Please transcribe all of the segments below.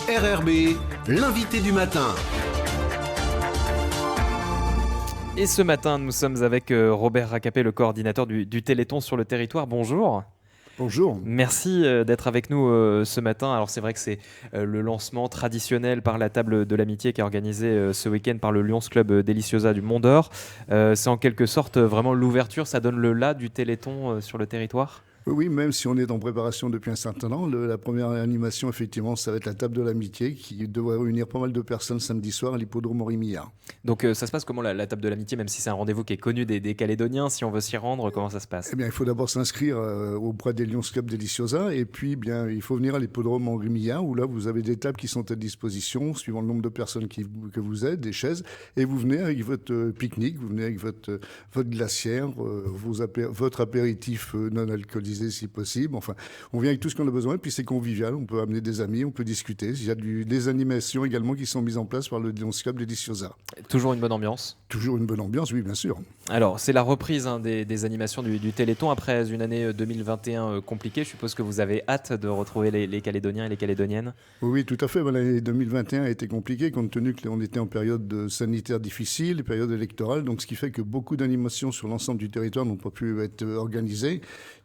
RRB, l'invité du matin. Et ce matin, nous sommes avec Robert Racapé, le coordinateur du Téléthon sur le territoire. Bonjour. Bonjour. Merci d'être avec nous ce matin. Alors c'est vrai que c'est le lancement traditionnel par la table de l'amitié qui est organisé ce week-end par le Lions Club Deliciosa du Mont d'Or. C'est en quelque sorte vraiment l'ouverture, ça donne le là du Téléthon sur le territoire. Oui, même si on est en préparation depuis un certain temps, la première animation, effectivement, ça va être la table de l'amitié qui devrait réunir pas mal de personnes samedi soir à l'hippodrome Henri Millard. Donc ça se passe comment la table de l'amitié, même si c'est un rendez-vous qui est connu des Calédoniens, si on veut s'y rendre, comment ça se passe? Eh bien, il faut d'abord s'inscrire auprès des Lions Club Deliciosa et puis, bien, il faut venir à l'hippodrome Henri Millard où là, vous avez des tables qui sont à disposition suivant le nombre de personnes que vous êtes, des chaises, et vous venez avec votre pique-nique, vous venez avec votre glacière, votre apéritif non alcoolisé si possible. Enfin, on vient avec tout ce qu'on a besoin, et puis c'est convivial, on peut amener des amis, on peut discuter. Il y a des animations également qui sont mises en place par le Lions Club Deliciosa. Toujours une bonne ambiance? Toujours une bonne ambiance, oui, bien sûr. Alors, c'est la reprise des animations du Téléthon après une année 2021 compliquée. Je suppose que vous avez hâte de retrouver les Calédoniens et les Calédoniennes. Oui, tout à fait. L'année 2021 a été compliquée compte tenu qu'on était en période sanitaire difficile, période électorale, donc ce qui fait que beaucoup d'animations sur l'ensemble du territoire n'ont pas pu être organisées,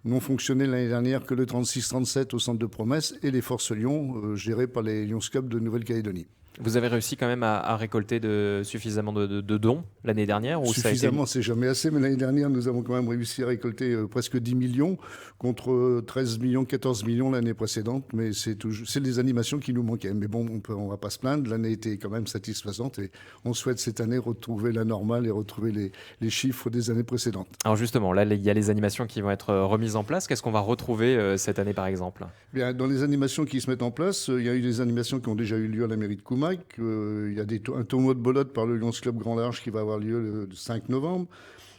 n'ont fonctionné l'année dernière que le 36-37 au centre de promesse et les Forces Lyon gérées par les Lions Club de Nouvelle-Calédonie. Vous avez réussi quand même à récolter suffisamment de dons l'année dernière ou Suffisamment, c'est jamais assez, mais l'année dernière, nous avons quand même réussi à récolter presque 10 millions contre 13 millions, 14 millions l'année précédente, mais c'est les animations qui nous manquaient. Mais bon, on ne va pas se plaindre, l'année était quand même satisfaisante et on souhaite cette année retrouver la normale et retrouver les chiffres des années précédentes. Alors justement, là, il y a les animations qui vont être remises en place. Qu'est-ce qu'on va retrouver cette année, par exemple? Bien, dans les animations qui se mettent en place, il y a eu des animations qui ont déjà eu lieu à la mairie de Koumac. Il y a un tournoi de belote par le Lions Club Grand Large qui va avoir lieu le 5 novembre.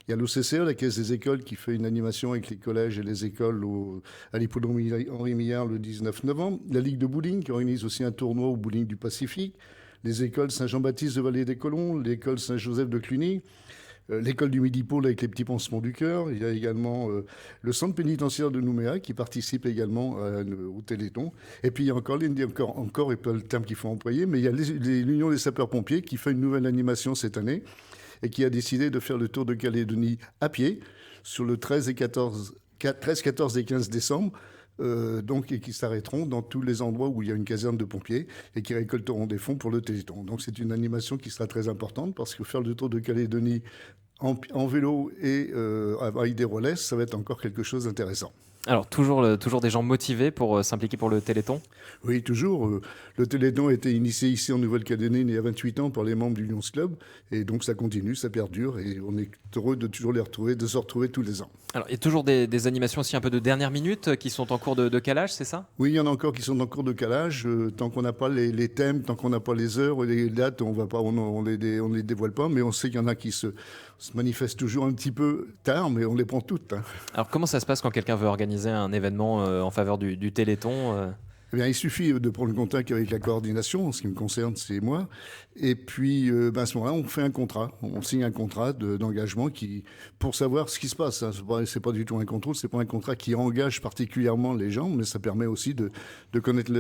Il y a l'OCCE, la Caisse des écoles, qui fait une animation avec les collèges et les écoles à l'hippodrome Henri Millard le 19 novembre. La Ligue de bowling qui organise aussi un tournoi au bowling du Pacifique. Les écoles Saint-Jean-Baptiste de Vallée des Colons, l'école Saint-Joseph de Cluny. L'école du Midi-Pôle avec les petits pansements du cœur. Il y a également le centre pénitentiaire de Nouméa qui participe également au Téléthon. Et puis il y a encore et pas le terme qu'il faut employer, mais il y a l'Union des sapeurs-pompiers qui fait une nouvelle animation cette année et qui a décidé de faire le tour de Calédonie à pied sur le 13, 14 et 15 décembre. Et qui s'arrêteront dans tous les endroits où il y a une caserne de pompiers et qui récolteront des fonds pour le Téléthon. Donc c'est une animation qui sera très importante parce que faire le tour de Calédonie en vélo et avec des relais, ça va être encore quelque chose d'intéressant. Alors, toujours des gens motivés pour s'impliquer pour le Téléthon? Oui, toujours. Le Téléthon a été initié ici en Nouvelle-Calédonie il y a 28 ans par les membres du Lions Club. Et donc ça continue, ça perdure. Et on est heureux de toujours les retrouver, de se retrouver tous les ans. Alors, il y a toujours des animations aussi un peu de dernière minute qui sont en cours de calage, c'est ça? Oui, il y en a encore qui sont en cours de calage. Tant qu'on n'a pas les thèmes, tant qu'on n'a pas les heures et les dates, on les dévoile pas. Mais on sait qu'il y en a qui se manifestent toujours un petit peu tard, mais on les prend toutes. Alors, comment ça se passe quand quelqu'un veut organiser un événement en faveur du Téléthon? Eh bien, il suffit de prendre le contact avec la coordination, en ce qui me concerne, c'est moi. Et puis, à ce moment-là, on fait un contrat. On signe un contrat d'engagement pour savoir ce qui se passe. C'est pas du tout un contrôle, c'est pas un contrat qui engage particulièrement les gens, mais ça permet aussi de connaître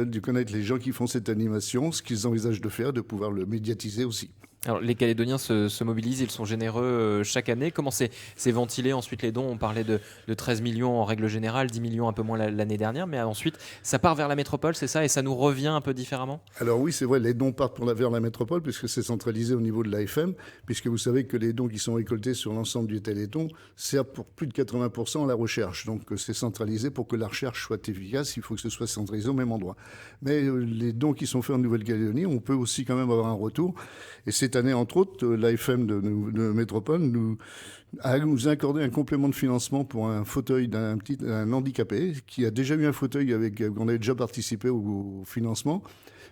les gens qui font cette animation, ce qu'ils envisagent de faire, de pouvoir le médiatiser aussi. Alors, les Calédoniens se mobilisent, ils sont généreux chaque année. Comment c'est ventilé ensuite les dons? On parlait de 13 millions en règle générale, 10 millions un peu moins l'année dernière, mais ensuite ça part vers la métropole, c'est ça? Et ça nous revient un peu différemment? Alors oui, c'est vrai, les dons partent vers la métropole puisque c'est centralisé au niveau de l'AFM, puisque vous savez que les dons qui sont récoltés sur l'ensemble du Téléthon servent pour plus de 80% à la recherche. Donc c'est centralisé pour que la recherche soit efficace, il faut que ce soit centralisé au même endroit. Mais les dons qui sont faits en Nouvelle-Calédonie, on peut aussi quand même avoir un retour. Et cette année, entre autres, l'AFM de Métropole nous a accordé un complément de financement pour un fauteuil d'un handicapé qui a déjà eu un fauteuil on avait déjà participé au financement.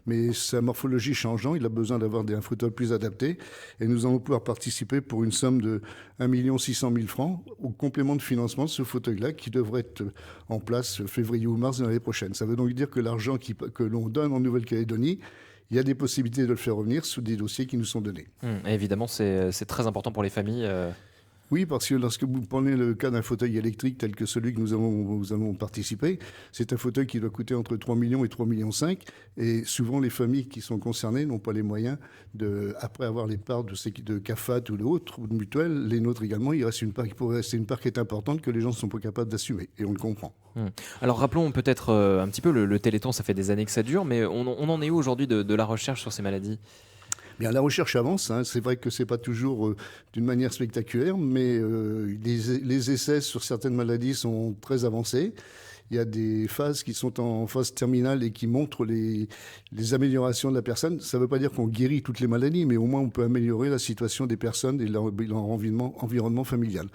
Mais sa morphologie changeant, il a besoin d'avoir un fauteuil plus adapté. Et nous allons pouvoir participer pour une somme de 1 600 000 francs au complément de financement de ce fauteuil-là qui devrait être en place février ou mars de l'année prochaine. Ça veut donc dire que l'argent que l'on donne en Nouvelle-Calédonie, il y a des possibilités de le faire revenir sous des dossiers qui nous sont donnés. Et évidemment, c'est très important pour les familles. Oui, parce que lorsque vous prenez le cas d'un fauteuil électrique tel que celui que nous allons participer, c'est un fauteuil qui doit coûter entre 3 millions et 3,5 millions. Et souvent, les familles qui sont concernées n'ont pas les moyens après avoir les parts de CAFAT ou d'autres, ou de mutuelles, les nôtres également, il reste une part, il pourrait rester une part qui est importante que les gens ne sont pas capables d'assumer. Et on le comprend. Alors rappelons peut-être un petit peu le Téléthon, ça fait des années que ça dure, mais on en est où aujourd'hui de la recherche sur ces maladies ? Bien, la recherche avance, hein. C'est vrai que c'est pas toujours d'une manière spectaculaire, mais les essais sur certaines maladies sont très avancés. Il y a des phases qui sont en phase terminale et qui montrent les améliorations de la personne. Ça ne veut pas dire qu'on guérit toutes les maladies, mais au moins on peut améliorer la situation des personnes et leur environnement familial.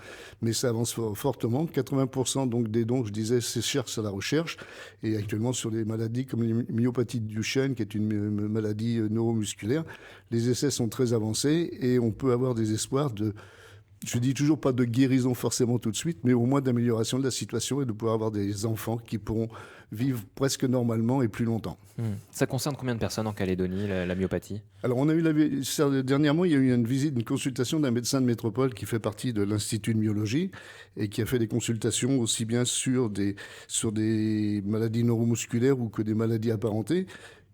Mais ça avance fortement. 80% donc des dons, je disais, c'est cher à la recherche. Et actuellement, sur des maladies comme la myopathie de Duchenne, qui est une maladie neuromusculaire, les essais sont très avancés et on peut avoir des espoirs je dis toujours pas de guérison forcément tout de suite, mais au moins d'amélioration de la situation et de pouvoir avoir des enfants qui pourront vivre presque normalement et plus longtemps. Ça concerne combien de personnes en Calédonie, la myopathie ? Alors, dernièrement, il y a eu une consultation d'un médecin de métropole qui fait partie de l'Institut de myologie et qui a fait des consultations aussi bien sur des maladies neuromusculaires ou que des maladies apparentées.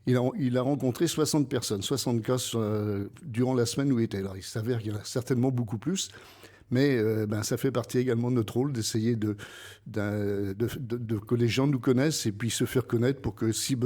Il a rencontré 60 personnes, 60 cas durant la semaine où il était. Alors, il s'avère qu'il y en a certainement beaucoup plus. Mais ça fait partie également de notre rôle d'essayer que les gens nous connaissent et puis se faire connaître pour que s'ils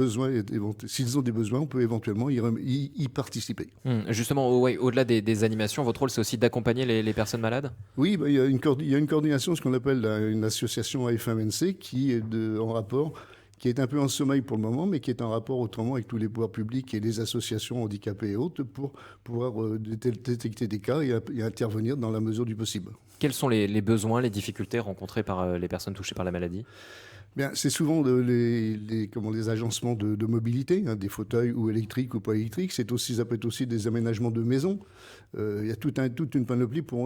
ont des besoins, on peut éventuellement y participer. Justement, au-delà des animations, votre rôle, c'est aussi d'accompagner les personnes malades ? Oui, il y a une coordination, ce qu'on appelle une association AFMNC, qui est en rapport, qui est un peu en sommeil pour le moment, mais qui est en rapport autrement avec tous les pouvoirs publics et les associations handicapées et autres pour pouvoir détecter des cas et intervenir dans la mesure du possible. Quels sont les besoins, les difficultés rencontrées par les personnes touchées par la maladie ? Bien, c'est souvent les agencements de mobilité, hein, des fauteuils ou électriques ou pas électriques. Ça peut être aussi des aménagements de maisons. Il y a toute une panoplie pour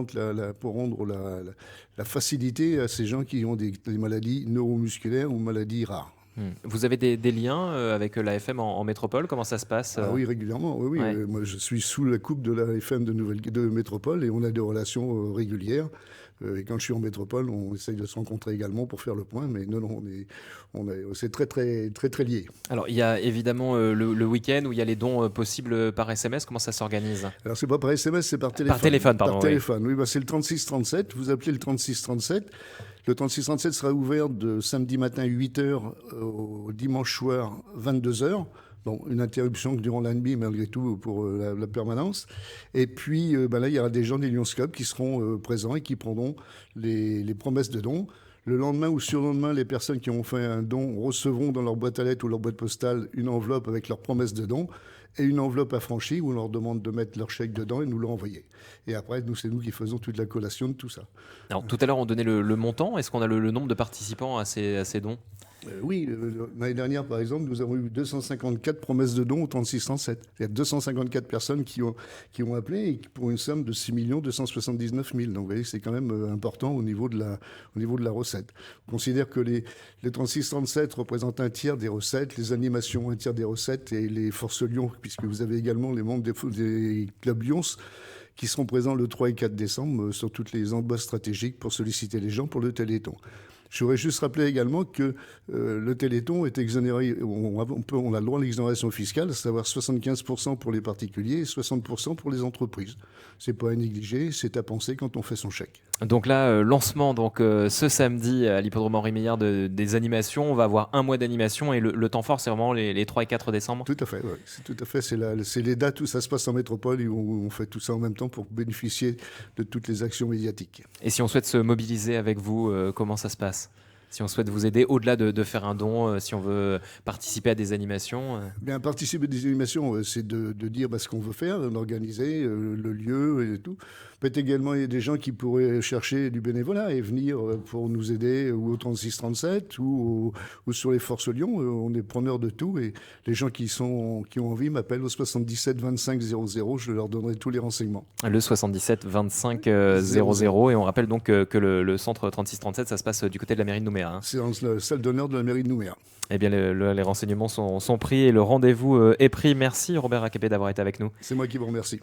rendre la facilité à ces gens qui ont des maladies neuromusculaires ou maladies rares. Vous avez des liens avec l'AFM en métropole ? Comment ça se passe ? Oui, régulièrement. Oui. Ouais. Moi, je suis sous la coupe de l'AFM de métropole et on a des relations régulières. Et quand je suis en métropole, on essaye de se rencontrer également pour faire le point. Mais non, c'est très, très, très, très lié. Alors, il y a évidemment le week-end où il y a les dons possibles par SMS. Comment ça s'organise ? Alors, c'est pas par SMS, c'est par téléphone. Par téléphone, pardon. Par téléphone, oui. C'est le 3637. Vous appelez le 3637. Le 3637 sera ouvert de samedi matin 8h au dimanche soir 22h. Bon, une interruption durant la nuit, malgré tout, pour la permanence. Et puis, là, il y aura des gens des Lions Club qui seront présents et qui prendront les promesses de dons. Le lendemain ou surlendemain, les personnes qui ont fait un don recevront dans leur boîte à lettres ou leur boîte postale une enveloppe avec leurs promesses de don et une enveloppe affranchie où on leur demande de mettre leur chèque dedans et nous le renvoyer. Et après, c'est nous qui faisons toute la collation de tout ça. Alors, tout à l'heure, on donnait le montant. Est-ce qu'on a le nombre de participants à ces dons ? Oui, l'année dernière, par exemple, nous avons eu 254 promesses de dons au 3637. Il y a 254 personnes qui ont appelé et pour une somme de 6 279 000. Donc, vous voyez, c'est quand même important au niveau de la recette. On considère que les 3637 représentent un tiers des recettes, les animations un tiers des recettes et les Forces Lyon, puisque vous avez également les membres des clubs Lyons qui seront présents le 3 et 4 décembre sur toutes les embosses stratégiques pour solliciter les gens pour le Téléthon. Je voudrais juste rappeler également que le Téléthon est exonéré, on a le droit à l'exonération fiscale, à savoir 75% pour les particuliers et 60% pour les entreprises. C'est pas à négliger, c'est à penser quand on fait son chèque. Donc là, lancement ce samedi à l'hippodrome Henri Meillard des animations. On va avoir un mois d'animation et le temps fort, c'est vraiment les 3 et 4 décembre. Tout à fait, oui. C'est les dates où ça se passe en métropole et où on fait tout ça en même temps pour bénéficier de toutes les actions médiatiques. Et si on souhaite se mobiliser avec vous, comment ça se passe ? Si on souhaite vous aider, au-delà de faire un don, si on veut participer à des animations Bien, participer à des animations, c'est de dire ce qu'on veut faire, d'organiser le lieu et tout. Peut-être également, il y a des gens qui pourraient chercher du bénévolat et venir pour nous aider ou au 3637 ou sur les Forces Lyon. On est preneurs de tout et les gens qui ont envie m'appellent au 77 25 00. Je leur donnerai tous les renseignements. Le 77 25 00. Et on rappelle donc que le centre 3637, ça se passe du côté de la mairie de Nouméa. C'est dans la salle d'honneur de la mairie de Nouméa. Eh bien, les renseignements sont pris et le rendez-vous est pris. Merci Robert Acapé d'avoir été avec nous. C'est moi qui vous remercie.